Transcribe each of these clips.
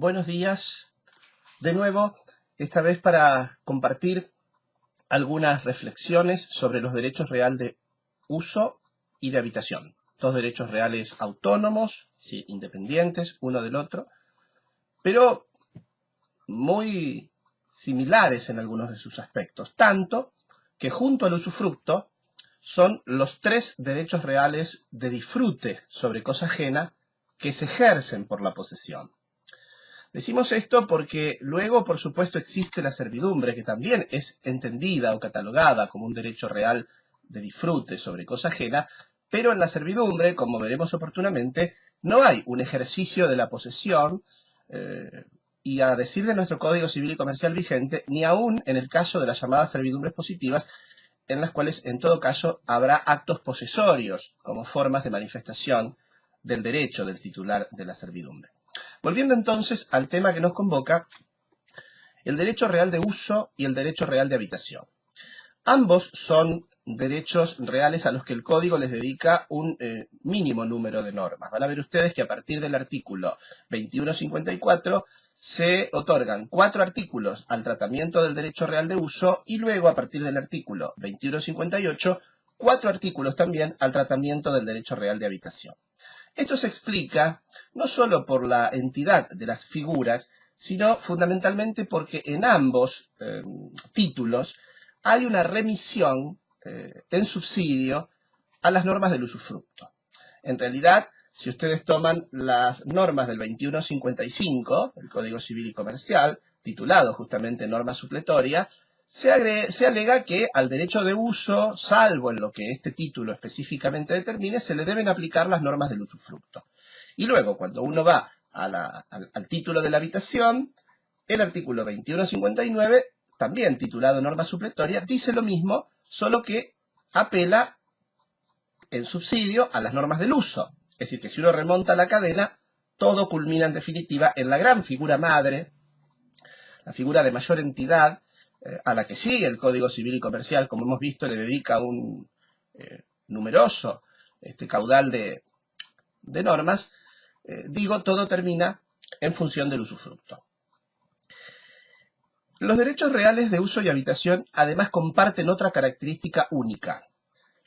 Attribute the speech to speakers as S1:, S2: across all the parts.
S1: Buenos días de nuevo, esta vez para compartir algunas reflexiones sobre los derechos reales de uso y de habitación. Dos derechos reales autónomos, sí, independientes uno del otro, pero muy similares en algunos de sus aspectos, tanto que junto al usufructo son los tres derechos reales de disfrute sobre cosa ajena que se ejercen por la posesión. Decimos esto porque luego, por supuesto, existe la servidumbre, que también es entendida o catalogada como un derecho real de disfrute sobre cosa ajena, pero en la servidumbre, como veremos oportunamente, no hay un ejercicio de la posesión, y a decir de nuestro Código Civil y Comercial vigente, ni aún en el caso de las llamadas servidumbres positivas, en las cuales en todo caso habrá actos posesorios como formas de manifestación del derecho del titular de la servidumbre. Volviendo entonces al tema que nos convoca, el derecho real de uso y el derecho real de habitación. Ambos son derechos reales a los que el Código les dedica un mínimo número de normas. Van a ver ustedes que a partir del artículo 2154 se otorgan 4 artículos al tratamiento del derecho real de uso y luego a partir del artículo 2158 4 artículos también al tratamiento del derecho real de habitación. Esto se explica no solo por la entidad de las figuras, sino fundamentalmente porque en ambos títulos hay una remisión en subsidio a las normas del usufructo. En realidad, si ustedes toman las normas del 2155, el Código Civil y Comercial, titulado justamente norma supletoria, se alega que al derecho de uso, salvo en lo que este título específicamente determine, se le deben aplicar las normas del usufructo. Y luego, cuando uno va al título de la habitación, el artículo 2159, también titulado norma supletoria, dice lo mismo, solo que apela en subsidio a las normas del uso. Es decir, que si uno remonta la cadena, todo culmina en definitiva en la gran figura madre, la figura de mayor entidad, a la que sí el Código Civil y Comercial, como hemos visto, le dedica un numeroso caudal de normas. Todo termina en función del usufructo. Los derechos reales de uso y habitación además comparten otra característica única.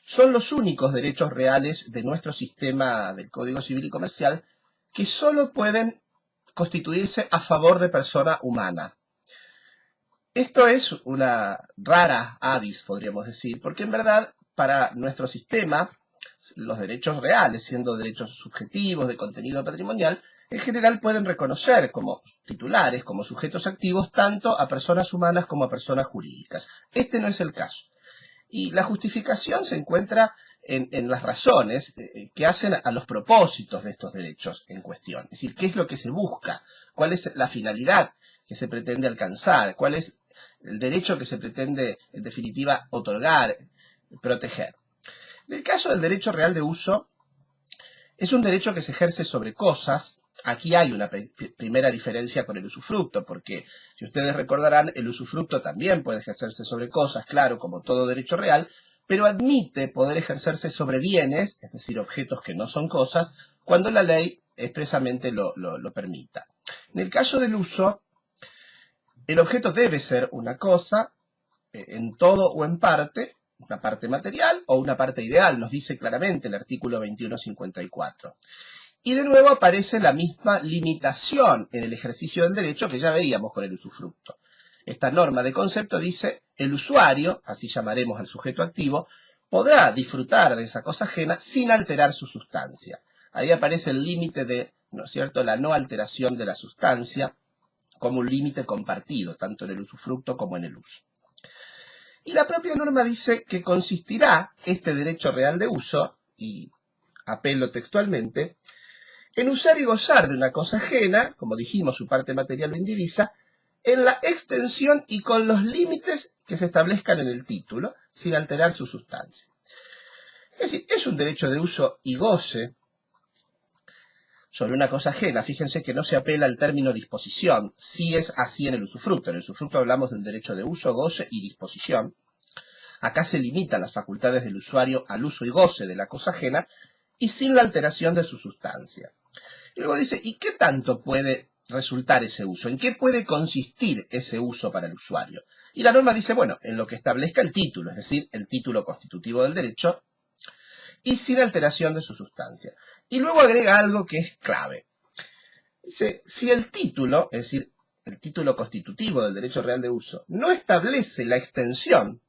S1: Son los únicos derechos reales de nuestro sistema del Código Civil y Comercial que solo pueden constituirse a favor de persona humana. Esto es una rara avis, podríamos decir, porque en verdad para nuestro sistema los derechos reales, siendo derechos subjetivos de contenido patrimonial, en general pueden reconocer como titulares, como sujetos activos, tanto a personas humanas como a personas jurídicas. Este no es el caso. Y la justificación se encuentra en las razones que hacen a los propósitos de estos derechos en cuestión. Es decir, qué es lo que se busca, cuál es la finalidad que se pretende alcanzar, cuál es el derecho que se pretende, en definitiva, otorgar, proteger. En el caso del derecho real de uso, es un derecho que se ejerce sobre cosas. Aquí hay una primera diferencia con el usufructo, porque si ustedes recordarán, el usufructo también puede ejercerse sobre cosas, claro, como todo derecho real, pero admite poder ejercerse sobre bienes, es decir, objetos que no son cosas, cuando la ley expresamente lo permita. En el caso del uso, el objeto debe ser una cosa, en todo o en parte, una parte material o una parte ideal, nos dice claramente el artículo 2154. Y de nuevo aparece la misma limitación en el ejercicio del derecho que ya veíamos con el usufructo. Esta norma de concepto dice, el usuario, así llamaremos al sujeto activo, podrá disfrutar de esa cosa ajena sin alterar su sustancia. Ahí aparece el límite de, ¿no es cierto?, la no alteración de la sustancia como un límite compartido, tanto en el usufructo como en el uso. Y la propia norma dice que consistirá este derecho real de uso, y apelo textualmente, en usar y gozar de una cosa ajena, como dijimos, su parte material o indivisa, en la extensión y con los límites que se establezcan en el título, sin alterar su sustancia. Es decir, es un derecho de uso y goce sobre una cosa ajena. Fíjense que no se apela al término disposición, sí es así en el usufructo. En el usufructo hablamos del derecho de uso, goce y disposición. Acá se limitan las facultades del usuario al uso y goce de la cosa ajena y sin la alteración de su sustancia. Y luego dice, ¿y qué tanto puede resultar ese uso? ¿En qué puede consistir ese uso para el usuario? Y la norma dice, bueno, en lo que establezca el título, es decir, el título constitutivo del derecho, y sin alteración de su sustancia. Y luego agrega algo que es clave. Dice, si el título, es decir, el título constitutivo del derecho real de uso, no establece la extensión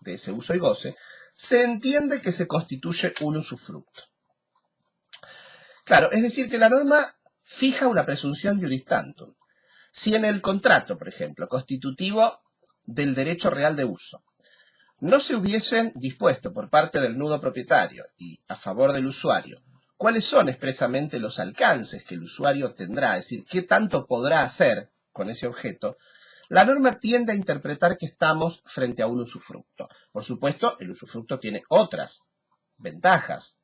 S1: de ese uso y goce, se entiende que se constituye un usufructo. Claro, es decir, que la norma fija una presunción iuris tantum. Si en el contrato, por ejemplo, constitutivo del derecho real de uso, no se hubiesen dispuesto por parte del nudo propietario y a favor del usuario cuáles son expresamente los alcances que el usuario tendrá, es decir, qué tanto podrá hacer con ese objeto, la norma tiende a interpretar que estamos frente a un usufructo. Por supuesto, el usufructo tiene otras ventajas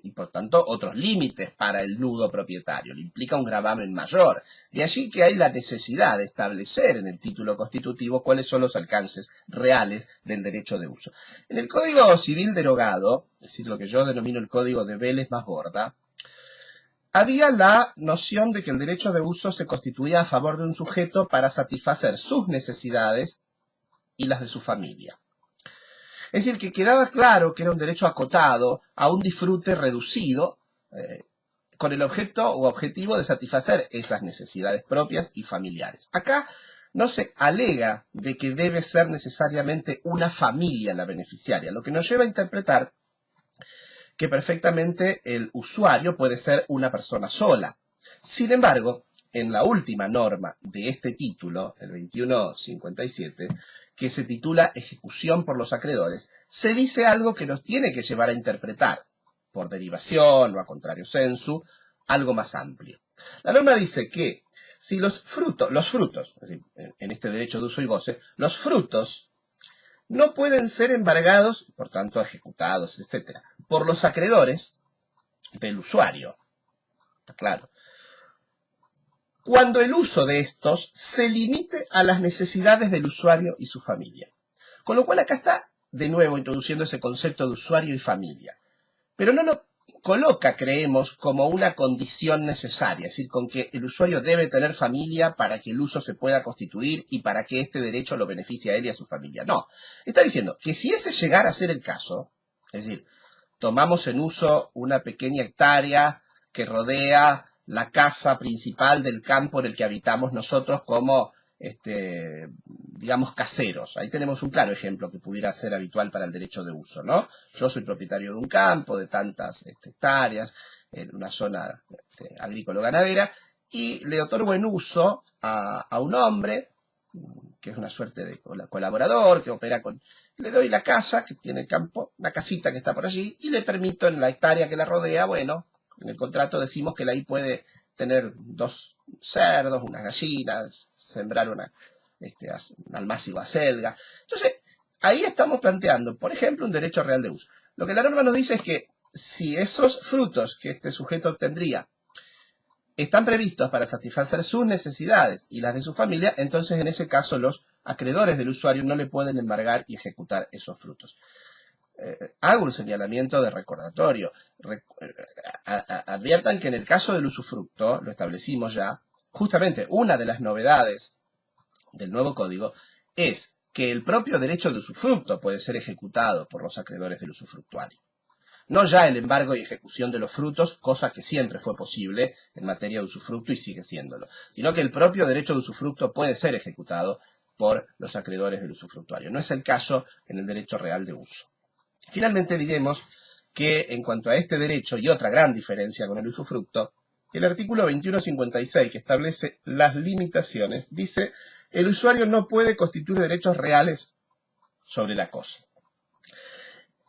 S1: y por tanto otros límites para el nudo propietario, le implica un gravamen mayor. De allí que hay la necesidad de establecer en el título constitutivo cuáles son los alcances reales del derecho de uso. En el Código Civil derogado, es decir, lo que yo denomino el Código de Vélez más Borda, había la noción de que el derecho de uso se constituía a favor de un sujeto para satisfacer sus necesidades y las de su familia. Es decir, que quedaba claro que era un derecho acotado a un disfrute reducido con el objeto o objetivo de satisfacer esas necesidades propias y familiares. Acá no se alega de que debe ser necesariamente una familia la beneficiaria, lo que nos lleva a interpretar que perfectamente el usuario puede ser una persona sola. Sin embargo, en la última norma de este título, el 2157, que se titula Ejecución por los acreedores, se dice algo que nos tiene que llevar a interpretar, por derivación o a contrario sensu, algo más amplio. La norma dice que si los frutos, es decir, en este derecho de uso y goce, los frutos no pueden ser embargados, por tanto ejecutados, etc., por los acreedores del usuario. Está claro. Cuando el uso de estos se limite a las necesidades del usuario y su familia. Con lo cual acá está, de nuevo, introduciendo ese concepto de usuario y familia. Pero no lo coloca, creemos, como una condición necesaria, es decir, con que el usuario debe tener familia para que el uso se pueda constituir y para que este derecho lo beneficie a él y a su familia. No, está diciendo que si ese llegara a ser el caso, es decir, tomamos en uso una pequeña hectárea que rodea la casa principal del campo en el que habitamos nosotros como, digamos, caseros. Ahí tenemos un claro ejemplo que pudiera ser habitual para el derecho de uso, ¿no? Yo soy propietario de un campo de tantas hectáreas, en una zona agrícola-ganadera, y le otorgo en uso a un hombre, que es una suerte de colaborador, que opera con... Le doy la casa que tiene el campo, una casita que está por allí, y le permito en la hectárea que la rodea, bueno, en el contrato decimos que ahí puede tener 2 cerdos, unas gallinas, sembrar un almácigo acelga. Entonces, ahí estamos planteando, por ejemplo, un derecho real de uso. Lo que la norma nos dice es que si esos frutos que este sujeto obtendría están previstos para satisfacer sus necesidades y las de su familia, entonces en ese caso los acreedores del usuario no le pueden embargar y ejecutar esos frutos. Hago un señalamiento de recordatorio. Adviertan que en el caso del usufructo, lo establecimos ya, justamente una de las novedades del nuevo código es que el propio derecho de usufructo puede ser ejecutado por los acreedores del usufructuario. No ya el embargo y ejecución de los frutos, cosa que siempre fue posible en materia de usufructo y sigue siéndolo, sino que el propio derecho de usufructo puede ser ejecutado por los acreedores del usufructuario. No es el caso en el derecho real de uso. Finalmente diremos que en cuanto a este derecho y otra gran diferencia con el usufructo, el artículo 2156 que establece las limitaciones dice el usuario no puede constituir derechos reales sobre la cosa.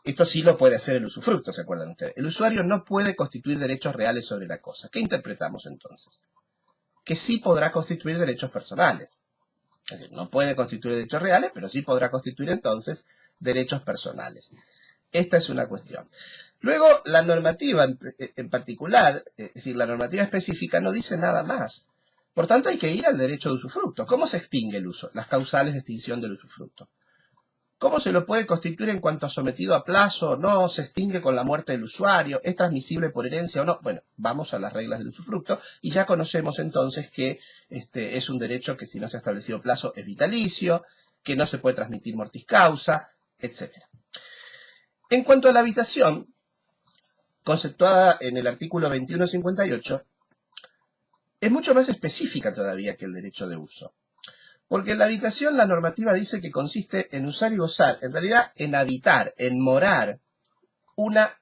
S1: Esto sí lo puede hacer el usufructo, ¿se acuerdan ustedes? El usuario no puede constituir derechos reales sobre la cosa. ¿Qué interpretamos entonces? Que sí podrá constituir derechos personales. Es decir, no puede constituir derechos reales, pero sí podrá constituir entonces derechos personales. Esta es una cuestión. Luego, la normativa en particular, es decir, la normativa específica no dice nada más. Por tanto, hay que ir al derecho de usufructo. ¿Cómo se extingue el uso? Las causales de extinción del usufructo. ¿Cómo se lo puede constituir en cuanto a sometido a plazo o no? ¿Se extingue con la muerte del usuario? ¿Es transmisible por herencia o no? Bueno, vamos a las reglas del usufructo y ya conocemos entonces que es un derecho que si no se ha establecido plazo es vitalicio, que no se puede transmitir mortis causa, etc. En cuanto a la habitación, conceptuada en el artículo 2158, es mucho más específica todavía que el derecho de uso. Porque en la habitación la normativa dice que consiste en usar y gozar, en realidad en habitar, en morar una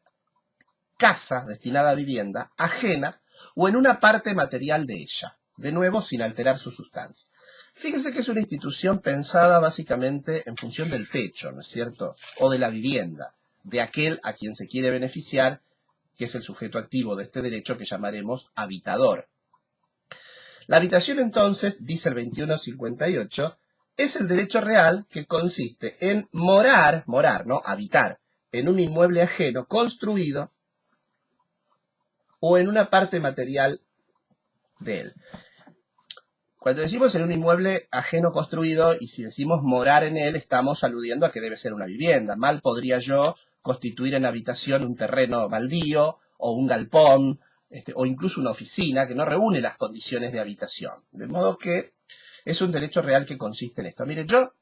S1: casa destinada a vivienda ajena o en una parte material de ella, de nuevo sin alterar su sustancia. Fíjense que es una institución pensada básicamente en función del techo, ¿no es cierto? O de la vivienda, de aquel a quien se quiere beneficiar, que es el sujeto activo de este derecho que llamaremos habitador. La habitación entonces, dice el 2158, es el derecho real que consiste en morar, ¿no? Habitar en un inmueble ajeno construido o en una parte material de él. Cuando decimos en un inmueble ajeno construido y si decimos morar en él, estamos aludiendo a que debe ser una vivienda. Mal podría yo constituir en habitación un terreno baldío o un galpón, o incluso una oficina que no reúne las condiciones de habitación. De modo que es un derecho real que consiste en esto. Mire, yo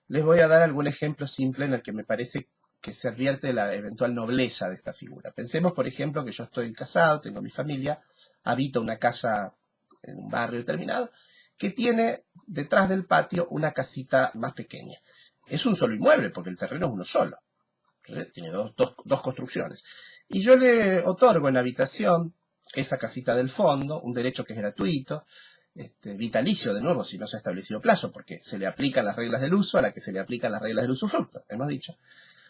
S1: les voy a dar algún ejemplo simple en el que me parece que se advierte la eventual nobleza de esta figura. Pensemos, por ejemplo, que yo estoy casado, tengo mi familia, habito una casa en un barrio determinado, que tiene detrás del patio una casita más pequeña. Es un solo inmueble, porque el terreno es uno solo. Entonces tiene dos construcciones. Y yo le otorgo en habitación esa casita del fondo, un derecho que es gratuito, vitalicio de nuevo si no se ha establecido plazo, porque se le aplican las reglas del uso a la que se le aplican las reglas del usufructo, hemos dicho.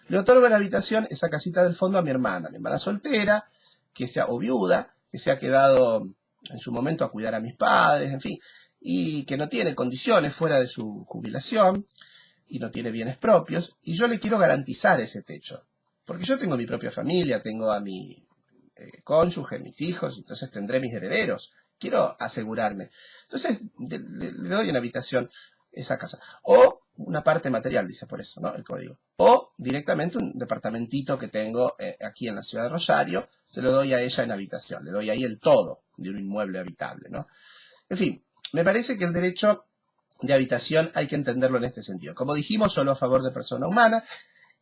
S1: Le otorgo en habitación esa casita del fondo a mi hermana soltera, que sea o viuda, que se ha quedado en su momento a cuidar a mis padres, en fin, y que no tiene condiciones fuera de su jubilación, y no tiene bienes propios, y yo le quiero garantizar ese techo. Porque yo tengo mi propia familia, tengo a mi cónyuge, mis hijos, entonces tendré mis herederos. Quiero asegurarme. Entonces le doy en habitación esa casa. O una parte material, dice por eso, ¿no? El código. O directamente un departamentito que tengo aquí en la ciudad de Rosario, se lo doy a ella en habitación. Le doy ahí el todo de un inmueble habitable, ¿no? En fin, me parece que el derecho de habitación hay que entenderlo en este sentido. Como dijimos, solo a favor de persona humana,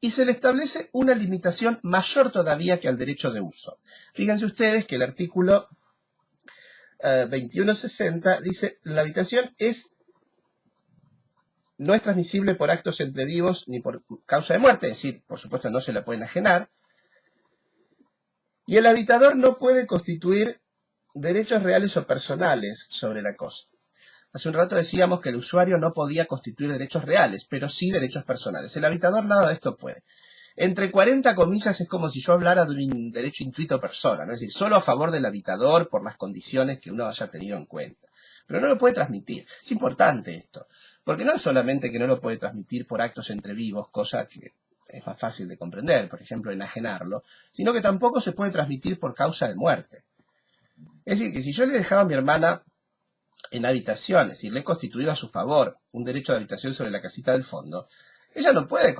S1: y se le establece una limitación mayor todavía que al derecho de uso. Fíjense ustedes que el artículo 2160 dice, la habitación no es transmisible por actos entre vivos ni por causa de muerte, es decir, por supuesto no se la pueden enajenar, y el habitador no puede constituir derechos reales o personales sobre la cosa. Hace un rato decíamos que el usuario no podía constituir derechos reales, pero sí derechos personales. El habitador nada de esto puede. Entre 40 comillas es como si yo hablara de un derecho intuito persona, ¿no? Es decir, solo a favor del habitador por las condiciones que uno haya tenido en cuenta. Pero no lo puede transmitir. Es importante esto, porque no es solamente que no lo puede transmitir por actos entre vivos, cosa que es más fácil de comprender, por ejemplo, enajenarlo, sino que tampoco se puede transmitir por causa de muerte. Es decir, que si yo le dejaba a mi hermana en habitación, es decir, le he constituido a su favor un derecho de habitación sobre la casita del fondo, ella no puede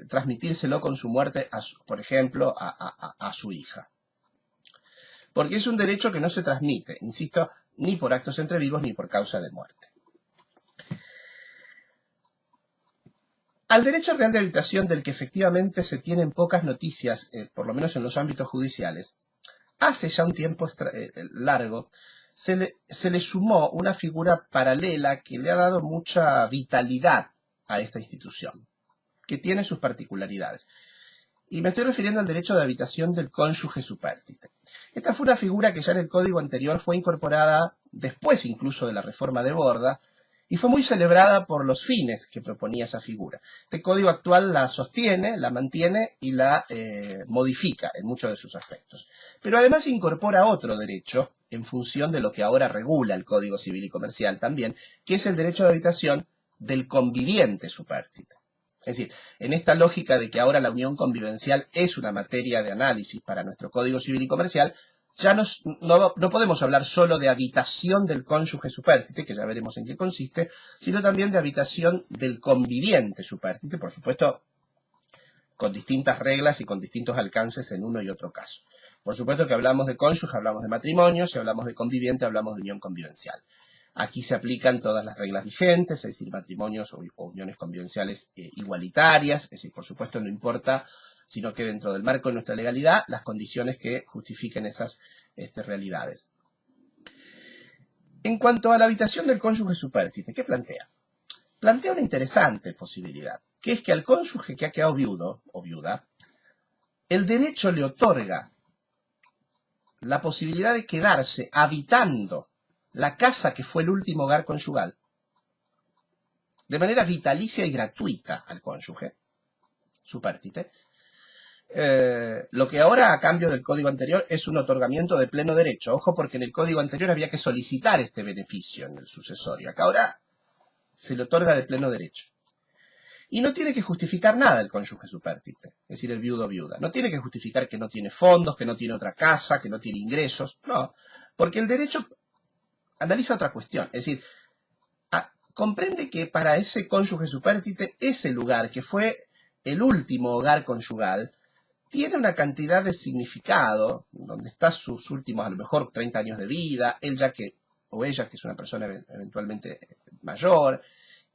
S1: transmitírselo con su muerte, por ejemplo, a su hija. Porque es un derecho que no se transmite, insisto, ni por actos entre vivos ni por causa de muerte. Al derecho real de habitación, del que efectivamente se tienen pocas noticias, por lo menos en los ámbitos judiciales, hace ya un tiempo largo, se le sumó una figura paralela que le ha dado mucha vitalidad a esta institución, que tiene sus particularidades. Y me estoy refiriendo al derecho de habitación del cónyuge supérstite. Esta fue una figura que ya en el código anterior fue incorporada después incluso de la reforma de Borda, y fue muy celebrada por los fines que proponía esa figura. Este código actual la sostiene, la mantiene y la modifica en muchos de sus aspectos. Pero además incorpora otro derecho en función de lo que ahora regula el Código Civil y Comercial también, que es el derecho de habitación del conviviente supérstite. Es decir, en esta lógica de que ahora la unión convivencial es una materia de análisis para nuestro Código Civil y Comercial, ya no podemos hablar solo de habitación del cónyuge supérstite, que ya veremos en qué consiste, sino también de habitación del conviviente supérstite, por supuesto, con distintas reglas y con distintos alcances en uno y otro caso. Por supuesto que hablamos de cónyuge, hablamos de matrimonio, si hablamos de conviviente, hablamos de unión convivencial. Aquí se aplican todas las reglas vigentes, es decir, matrimonios o uniones convivenciales igualitarias, es decir, por supuesto no importa, sino que dentro del marco de nuestra legalidad, las condiciones que justifiquen esas realidades. En cuanto a la habitación del cónyuge supérstite, ¿qué plantea? Plantea una interesante posibilidad, que es que al cónyuge que ha quedado viudo o viuda, el derecho le otorga la posibilidad de quedarse habitando la casa que fue el último hogar conyugal, de manera vitalicia y gratuita al cónyuge supérstite, lo que ahora, a cambio del código anterior, es un otorgamiento de pleno derecho. Ojo, porque en el código anterior había que solicitar este beneficio en el sucesorio. Acá ahora se le otorga de pleno derecho. Y no tiene que justificar nada el cónyuge supérstite, es decir, el viudo o viuda. No tiene que justificar que no tiene fondos, que no tiene otra casa, que no tiene ingresos. No, porque el derecho analiza otra cuestión. Es decir, comprende que para ese cónyuge supérstite, ese lugar que fue el último hogar conyugal, tiene una cantidad de significado, donde está sus últimos, a lo mejor, 30 años de vida, él ya que, o ella que es una persona eventualmente mayor,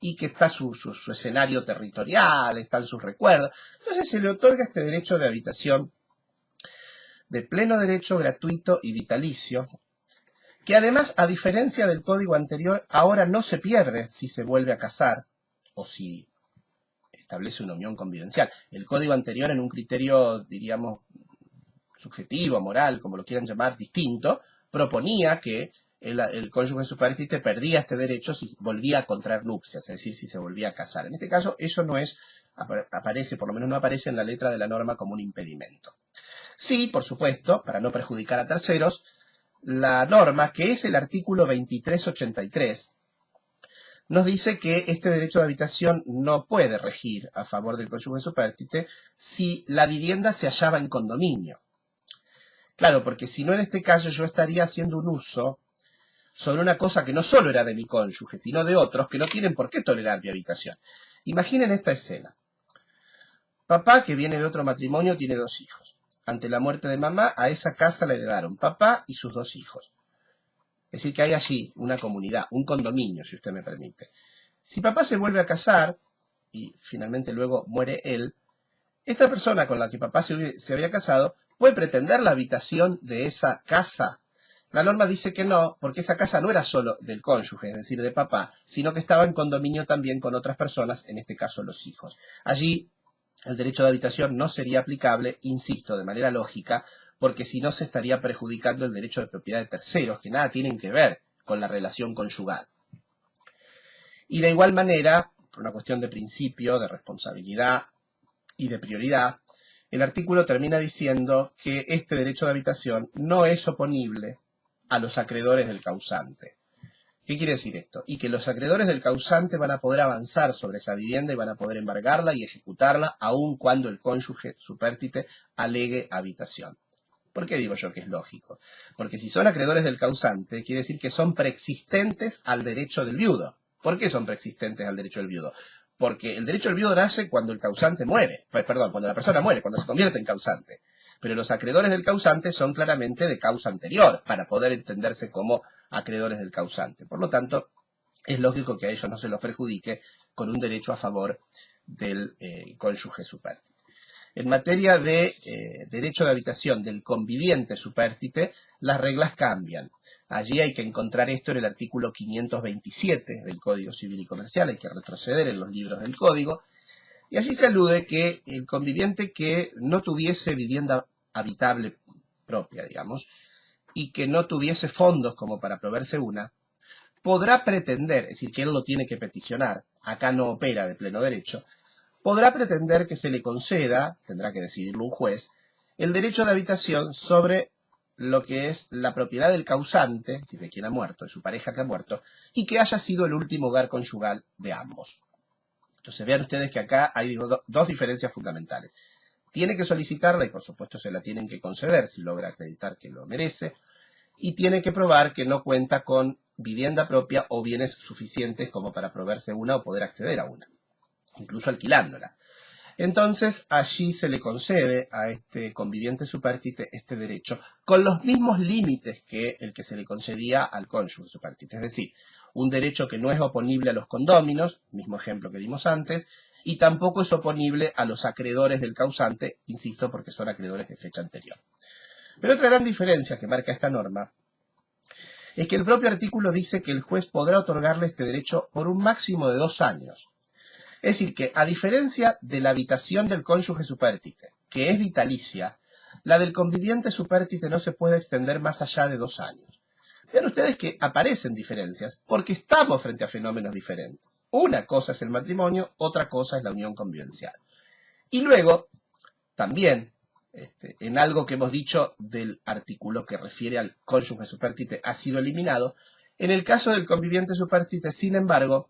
S1: y que está su escenario territorial, están sus recuerdos. Entonces se le otorga este derecho de habitación de pleno derecho, gratuito y vitalicio, que además, a diferencia del código anterior, ahora no se pierde si se vuelve a casar o si establece una unión convivencial. El código anterior, en un criterio, diríamos, subjetivo, moral, como lo quieran llamar, distinto, proponía que el cónyuge supérstite perdía este derecho si volvía a contraer nupcias, es decir, si se volvía a casar. En este caso, eso no aparece, por lo menos no aparece en la letra de la norma como un impedimento. Sí, por supuesto, para no perjudicar a terceros, la norma, que es el artículo 2383, nos dice que este derecho de habitación no puede regir a favor del cónyuge supérstite si la vivienda se hallaba en condominio. Claro, porque si no, en este caso yo estaría haciendo un uso sobre una cosa que no solo era de mi cónyuge, sino de otros que no tienen por qué tolerar mi habitación. Imaginen esta escena. Papá, que viene de otro matrimonio, tiene 2 hijos. Ante la muerte de mamá, a esa casa la heredaron papá y sus 2 hijos. Es decir, que hay allí una comunidad, un condominio, si usted me permite. Si papá se vuelve a casar, y finalmente luego muere él, esta persona con la que papá se había casado puede pretender la habitación de esa casa. La norma dice que no, porque esa casa no era solo del cónyuge, es decir, de papá, sino que estaba en condominio también con otras personas, en este caso los hijos. Allí el derecho de habitación no sería aplicable, insisto, de manera lógica, porque si no se estaría perjudicando el derecho de propiedad de terceros, que nada tienen que ver con la relación conyugal. Y de igual manera, por una cuestión de principio, de responsabilidad y de prioridad, el artículo termina diciendo que este derecho de habitación no es oponible a los acreedores del causante. ¿Qué quiere decir esto? Y que los acreedores del causante van a poder avanzar sobre esa vivienda y van a poder embargarla y ejecutarla aun cuando el cónyuge supérstite alegue habitación. ¿Por qué digo yo que es lógico? Porque si son acreedores del causante, quiere decir que son preexistentes al derecho del viudo. ¿Por qué son preexistentes al derecho del viudo? Porque el derecho del viudo nace cuando el causante muere. Cuando la persona muere, cuando se convierte en causante. Pero los acreedores del causante son claramente de causa anterior, para poder entenderse como acreedores del causante. Por lo tanto, es lógico que a ellos no se los perjudique con un derecho a favor del cónyuge supérstite. En materia de derecho de habitación del conviviente supérstite, las reglas cambian. Allí hay que encontrar esto en el artículo 527 del Código Civil y Comercial, hay que retroceder en los libros del Código, y allí se alude que el conviviente que no tuviese vivienda habitable propia, digamos, y que no tuviese fondos como para proveerse una, podrá pretender, es decir, que él lo tiene que peticionar, acá no opera de pleno derecho, podrá pretender que se le conceda, tendrá que decidirlo un juez, el derecho de habitación sobre lo que es la propiedad del causante, es decir, de quien ha muerto, de su pareja que ha muerto, y que haya sido el último hogar conyugal de ambos. Entonces vean ustedes que acá hay dos diferencias fundamentales. tiene que solicitarla y por supuesto se la tienen que conceder si logra acreditar que lo merece, y tiene que probar que no cuenta con vivienda propia o bienes suficientes como para proveerse una o poder acceder a una, incluso alquilándola. Entonces, allí se le concede a este conviviente supérstite este derecho con los mismos límites que el que se le concedía al cónyuge supérstite. Es decir, un derecho que no es oponible a los condóminos, mismo ejemplo que dimos antes, y tampoco es oponible a los acreedores del causante, insisto, porque son acreedores de fecha anterior. Pero otra gran diferencia que marca esta norma es que el propio artículo dice que el juez podrá otorgarle este derecho por un máximo de 2 años. Es decir, que a diferencia de la habitación del cónyuge supérstite, que es vitalicia, la del conviviente supérstite no se puede extender más allá de 2 años. Vean ustedes que aparecen diferencias porque estamos frente a fenómenos diferentes. Una cosa es el matrimonio, otra cosa es la unión convivencial. Y luego, también, en algo que hemos dicho del artículo que refiere al cónyuge supérstite ha sido eliminado, en el caso del conviviente supérstite, sin embargo,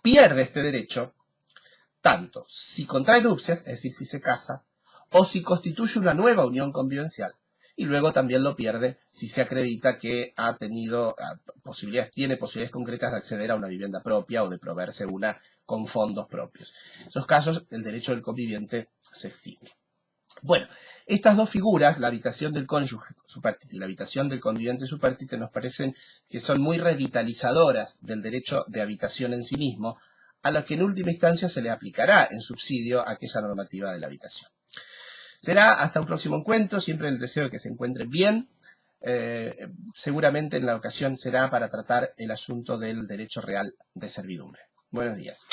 S1: pierde este derecho tanto si contrae nupcias, es decir, si se casa, o si constituye una nueva unión convivencial. Y luego también lo pierde si se acredita que tiene posibilidades concretas de acceder a una vivienda propia o de proveerse una con fondos propios. En esos casos, el derecho del conviviente se extingue. Bueno, estas dos figuras, la habitación del cónyuge supérstite y la habitación del conviviente supérstite, nos parecen que son muy revitalizadoras del derecho de habitación en sí mismo, a lo que en última instancia se le aplicará en subsidio a aquella normativa de la habitación. Será hasta un próximo encuentro, siempre el deseo de que se encuentren bien. Seguramente en la ocasión será para tratar el asunto del derecho real de servidumbre. Buenos días.